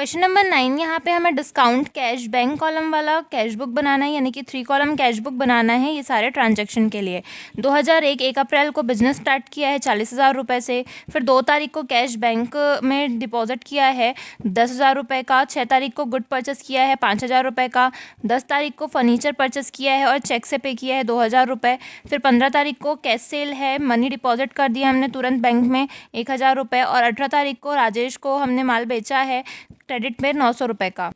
Question number 9, यहाँ पे हमें डिस्काउंट कैश बैंक कॉलम वाला कैश बुक बनाना है, यानी कि 3 कॉलम कैश बुक बनाना है ये सारे ट्रांजैक्शन के लिए। 2001 1 अप्रैल को बिजनेस स्टार्ट किया है 40,000 रुपये से। फिर 2 तारीख को कैश बैंक में डिपॉजिट किया है 10,000 रुपये का। 6 तारीख को गुड परचेस किया है 5,000 रुपये का। 10 तारीख को फर्नीचर परचेस किया है और चेक से पे किया है 2,000 रुपये। फिर 15 तारीख को कैश सेल है, मनी डिपॉजिट कर दिया हमने तुरंत बैंक में 1,000 रुपये। और 18 तारीख को राजेश को हमने माल बेचा है क्रेडिट में 900 रुपये का।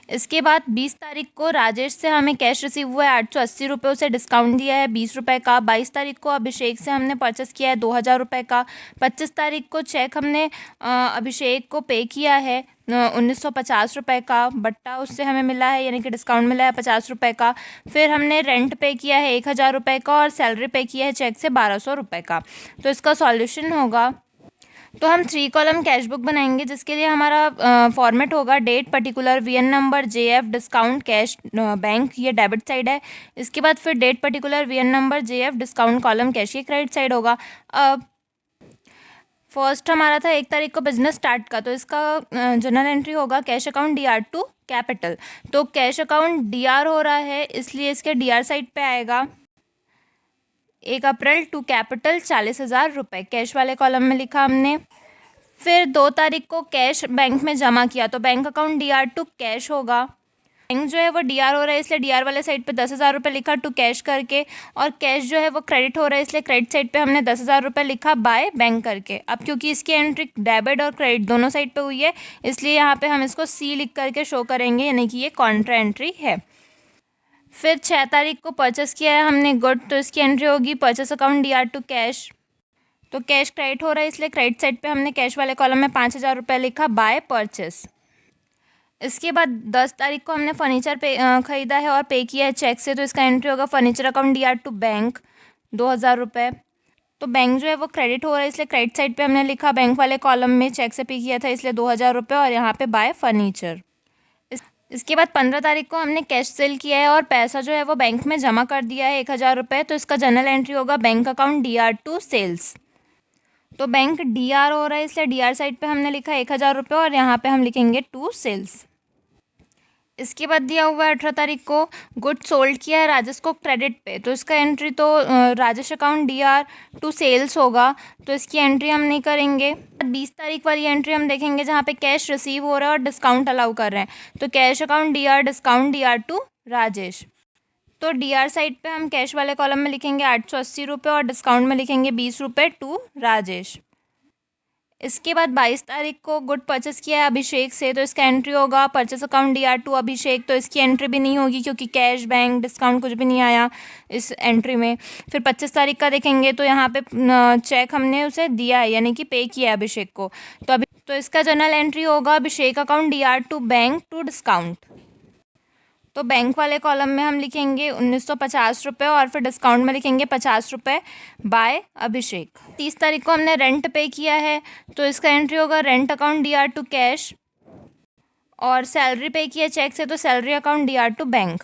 इसके बाद 20 तारीख को राजेश से हमें कैश रिसीव हुआ है 880 रुपये, उसे डिस्काउंट दिया है 20 रुपये का। 22 तारीख को अभिषेक से हमने परचेस किया है 2,000 रुपये का। 25 तारीख को चेक हमने अभिषेक को पे किया है 1950 रुपये का। बट्टा उससे हमें मिला है, यानी कि डिस्काउंट मिला है 50 रुपये का। फिर हमने रेंट पे किया है 1,000 रुपये का और सैलरी पे किया है चेक से 1,200 रुपये का। तो इसका सॉल्यूशन होगा, तो हम 3 कॉलम कैश बुक बनाएंगे, जिसके लिए हमारा फॉर्मेट होगा date particular V N number J F discount cash bank, ये डेबिट साइड है। इसके बाद फिर date particular V N number J F discount column cash, ये क्रेडिट साइड होगा। अब फर्स्ट हमारा था 1 तारीख को बिजनेस स्टार्ट का, तो इसका जनरल एंट्री होगा cash account DR to capital. तो कैश अकाउंट DR हो रहा है, इसलिए इसके DR साइड पे आएगा 1 अप्रैल टू कैपिटल 40,000 रुपये, कैश वाले कॉलम में लिखा हमने। फिर 2 तारीख को कैश बैंक में जमा किया, तो bank account DR to cash होगा। बैंक जो है वो DR हो रहा है, इसलिए DR वाले साइड पे 10,000 रुपये लिखा टू कैश करके। और कैश जो है वो क्रेडिट हो रहा है, इसलिए क्रेडिट साइड पे हमने 10,000 रुपये लिखा बाय बैंक करके। अब क्योंकि इसकी एंट्री डेबिट और क्रेडिट दोनों साइड पे हुई है, इसलिए यहाँ पे हम इसको C लिख करके शो करेंगे, यानी कि ये कॉन्ट्रा एंट्री है। फिर 6 तारीख को परचेस किया है हमने गुड, तो इसकी एंट्री होगी purchase account DR to cash. तो कैश क्रेडिट हो रहा है, इसलिए क्रेडिट साइड पे हमने कैश वाले कॉलम में 5,000 रुपये लिखा बाय परचेस। इसके बाद 10 तारीख को हमने फर्नीचर पे ख़रीदा है और पे किया है चेक से, तो इसका एंट्री होगा furniture account DR to bank 2,000 रुपये। तो बैंक जो है वो क्रेडिट हो रहा है, इसलिए क्रेडिट साइड पे हमने लिखा बैंक वाले कॉलम में चेक से पे किया था, इसलिए 2,000 रुपये और यहाँ पे बाय फर्नीचर। इसके बाद 15 तारीख को हमने कैश सेल किया है और पैसा जो है वो बैंक में जमा कर दिया है 1,000 रुपये, तो इसका जनरल एंट्री होगा bank account DR to sales. तो बैंक DR हो रहा है, इसलिए DR साइड पे हमने लिखा 1,000 रुपये और यहाँ पे हम लिखेंगे टू सेल्स। इसके बाद दिया हुआ है 18 तारीख को गुड सोल्ड किया है राजेश को क्रेडिट पे, तो इसका एंट्री तो Rajesh account DR to sales होगा, तो इसकी एंट्री हम नहीं करेंगे। 20 तारीख वाली एंट्री हम देखेंगे जहाँ पे कैश रिसीव हो रहा है और डिस्काउंट अलाउ कर रहे हैं, तो cash account DR discount DR to Rajesh. तो DR साइड पे हम कैश वाले कॉलम में लिखेंगे 880 रुपये और डिस्काउंट में लिखेंगे 20 रुपये टू राजेश। इसके बाद 22 तारीख को गुड परचेस किया है अभिषेक से, तो इसका एंट्री होगा परचेस अकाउंट DR टू अभिषेक, तो इसकी एंट्री भी नहीं होगी क्योंकि कैश बैंक डिस्काउंट कुछ भी नहीं आया इस एंट्री में। फिर 25 तारीख का देखेंगे तो यहाँ पे चेक हमने उसे दिया है, यानी कि पे किया है अभिषेक को, तो इसका जनरल एंट्री होगा Abhishek account DR to bank to discount. तो बैंक वाले कॉलम में हम लिखेंगे 1950 रुपये और फिर डिस्काउंट में लिखेंगे 50 रुपये बाय अभिषेक। 30 तारीख को हमने रेंट पे किया है, तो इसका एंट्री होगा rent account DR to cash. और सैलरी पे किया चेक से, तो salary account DR to bank.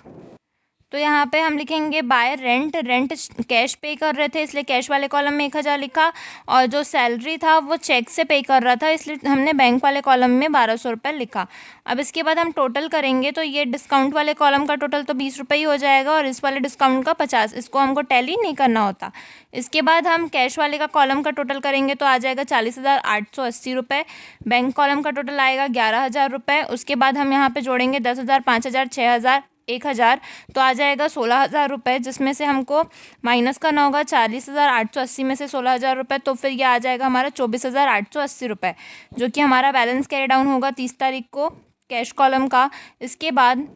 तो यहाँ पे हम लिखेंगे बाय रेंट, रेंट कैश पे कर रहे थे इसलिए कैश वाले कॉलम में 1,000 लिखा, और जो सैलरी था वो चेक से पे कर रहा था इसलिए हमने बैंक वाले कॉलम में 1,200 रुपये लिखा। अब इसके बाद हम टोटल करेंगे, तो ये डिस्काउंट वाले कॉलम का टोटल तो 20 रुपये ही हो जाएगा और इस वाले डिस्काउंट का 50, इसको हमको टैली नहीं करना होता। इसके बाद हम कैश वाले का कॉलम का टोटल करेंगे तो आ जाएगा 40,880 रुपये। बैंक कॉलम का टोटल आएगा 11,000 रुपये। उसके बाद हम यहाँ पे जोड़ेंगे 10,000, 5,000, 6,000, 1,000, तो आ जाएगा 16,000 रुपये, जिसमें से हमको माइनस करना होगा 40,880 में से 16,000 रुपये, तो फिर ये आ जाएगा हमारा 24,880 रुपये, जो कि हमारा बैलेंस कैरी डाउन होगा 30 तारीख को कैश कॉलम का। इसके बाद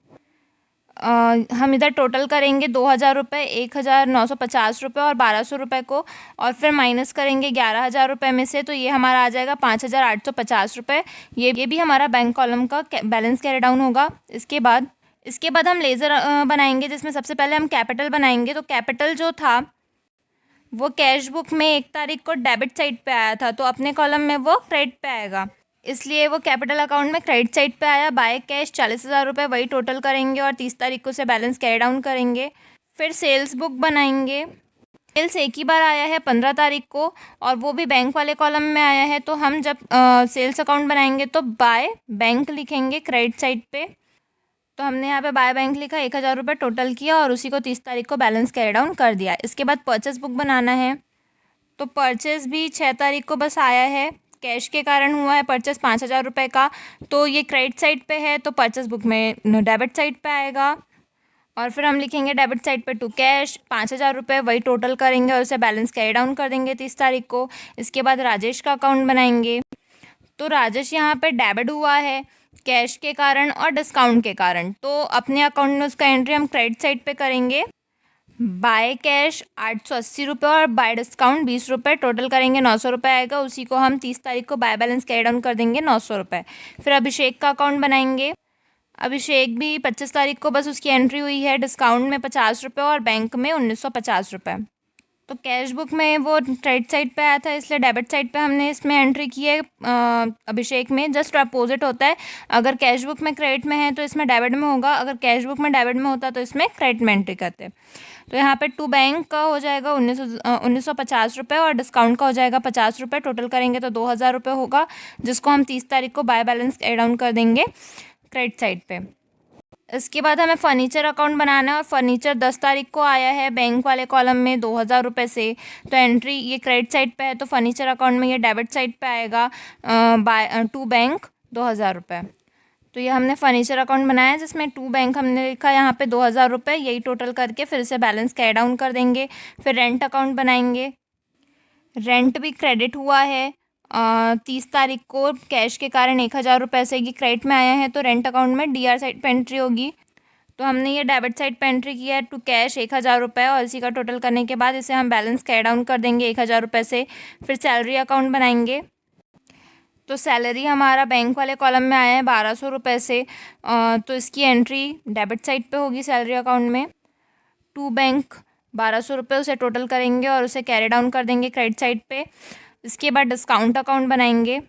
हम इधर टोटल करेंगे 2,000 रुपये, 1,950 रुपये और 1,200 रुपये को, और फिर माइनस करेंगे 11,000 रुपये में से, तो ये हमारा आ जाएगा 5,850 रुपये। ये भी हमारा बैंक कॉलम का बैलेंस कैरी डाउन होगा। इसके बाद हम लेज़र बनाएंगे, जिसमें सबसे पहले हम कैपिटल बनाएंगे। तो कैपिटल जो था वो कैश बुक में 1 तारीख को डेबिट साइड पे आया था, तो अपने कॉलम में वो क्रेडिट पे आएगा, इसलिए वो कैपिटल अकाउंट में क्रेडिट साइड पे आया। बाय कैश 40,000 रुपये, वही टोटल करेंगे और 30 तारीख को से बैलेंस कैरी डाउन करेंगे। फिर सेल्स बुक बनाएंगे, सेल्स एक ही बार आया है 15 तारीख को, और वो भी बैंक वाले कॉलम में आया है। तो हम जब सेल्स अकाउंट बनाएंगे तो बाय बैंक लिखेंगे क्रेडिट साइड पे। तो हमने यहाँ पे बाय बैंक लिखा, 1,000 रुपये टोटल किया और उसी को 30 तारीख को बैलेंस कैरी डाउन कर दिया। इसके बाद परचेस बुक बनाना है। तो परचेस भी 6 तारीख को बस आया है, कैश के कारण हुआ है परचेस 5,000 रुपये का। तो ये क्रेडिट साइड पे है, तो परचेस बुक में डेबिट साइड पे आएगा। और फिर हम लिखेंगे डेबिट साइड पे टू कैश 5,000 रुपये, वही टोटल करेंगे और उसे बैलेंस कैरी डाउन कर देंगे 30 तारीख को। इसके बाद राजेश का अकाउंट बनाएंगे। तो राजेश यहाँ पे डेबिट हुआ है कैश के कारण और डिस्काउंट के कारण। तो अपने अकाउंट में उसका एंट्री हम क्रेडिट साइड पे करेंगे। बाय कैश 880 रुपये और बाय डिस्काउंट 20 रुपये, टोटल करेंगे 900 रुपये आएगा। उसी को हम 30 तारीख को बाय बैलेंस कैरी डाउन कर देंगे 900 रुपये। फिर अभिषेक का अकाउंट बनाएंगे। अभिषेक भी 25 तारीख को बस उसकी एंट्री हुई है, डिस्काउंट में 50 रुपये और बैंक में 1950 रुपये। तो कैश बुक में वो क्रेडिट साइड पे आया था, इसलिए डेबिट साइड पे हमने इसमें एंट्री की है। अभिषेक में जस्ट अपोजिट होता है, अगर कैश बुक में क्रेडिट में है तो इसमें डेबिट में होगा, अगर कैश बुक में डेबिट में होता तो इसमें क्रेडिट में एंट्री करते हैं। तो यहाँ पे टू बैंक का हो जाएगा 1950 रुपये और डिस्काउंट का हो जाएगा 50 रुपये, टोटल करेंगे तो 2,000 रुपये होगा, जिसको हम 30 तारीख को बाय बैलेंस एड डाउन कर देंगे क्रेडिट साइड पे। इसके बाद हमें फ़र्नीचर अकाउंट बनाना है और फर्नीचर 10 तारीख को आया है बैंक वाले कॉलम में 2,000 रुपये से। तो एंट्री ये क्रेडिट साइड पे है, तो फर्नीचर अकाउंट में ये डेबिट साइड पे आएगा बाय टू बैंक 2,000 रुपये। तो ये हमने फर्नीचर अकाउंट बनाया है, जिसमें टू बैंक हमने लिखा यहाँ पे 2,000 रुपये, यही टोटल करके फिर से बैलेंस कैरी डाउन कर देंगे। फिर रेंट अकाउंट बनाएंगे। रेंट भी क्रेडिट हुआ है 30 तारीख को, कैश के कारण 1,000 रुपये से ये क्रेडिट में आया है, तो रेंट अकाउंट में DR साइड पे एंट्री होगी। तो हमने ये डेबिट साइड पे एंट्री किया है टू कैश 1,000 रुपये, और इसी का टोटल करने के बाद इसे हम बैलेंस कैरी डाउन कर देंगे 1,000 रुपये से। फिर सैलरी अकाउंट बनाएंगे। तो सैलरी हमारा बैंक वाले कॉलम में आया है 1,200 रुपये से, तो इसकी एंट्री डेबिट साइड पे होगी सैलरी अकाउंट में। टू बैंक 1,200 रुपये उसे टोटल करेंगे और उसे कैरी डाउन कर देंगे क्रेडिट साइड पे। इसके बाद डिस्काउंट अकाउंट बनाएंगे।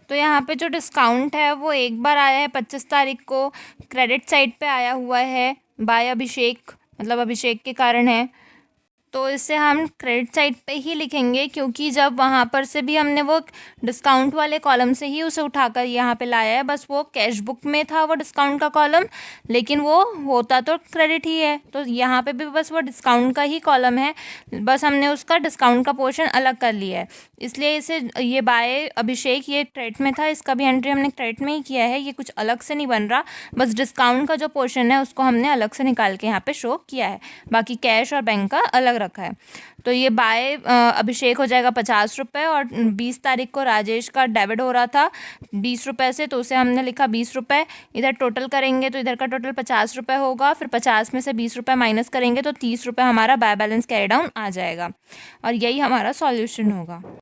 तो यहाँ पे जो डिस्काउंट है वो एक बार आया है 25 तारीख को, क्रेडिट साइड पे आया हुआ है बाय अभिषेक, मतलब अभिषेक के कारण है। तो इसे हम क्रेडिट साइड पे ही लिखेंगे, क्योंकि जब वहाँ पर से भी हमने वो डिस्काउंट वाले कॉलम से ही उसे उठाकर यहाँ पे लाया है। बस वो कैश बुक में था वो डिस्काउंट का कॉलम, लेकिन वो होता तो क्रेडिट ही है। तो यहाँ पे भी बस वो डिस्काउंट का ही कॉलम है, बस हमने उसका डिस्काउंट का पोर्शन अलग कर लिया है। इसलिए इसे ये बाय अभिषेक ये क्रेडिट में था, इसका भी एंट्री हमने क्रेडिट में ही किया है, ये कुछ अलग से नहीं बन रहा। बस डिस्काउंट का जो पोर्शन है उसको हमने अलग से निकाल के यहाँ पे शो किया है, बाकी कैश और बैंक का अलग रखा है। तो ये बाय अभिषेक हो जाएगा 50 रुपये, और 20 तारीख को राजेश का डेबिट हो रहा था 20 रुपये से, तो उसे हमने लिखा 20 रुपये। इधर टोटल करेंगे तो इधर का टोटल 50 रुपये होगा, फिर 50 में से 20 रुपये माइनस करेंगे तो 30 रुपये हमारा बाय बैलेंस कैरी डाउन आ जाएगा, और यही हमारा सॉल्यूशन होगा।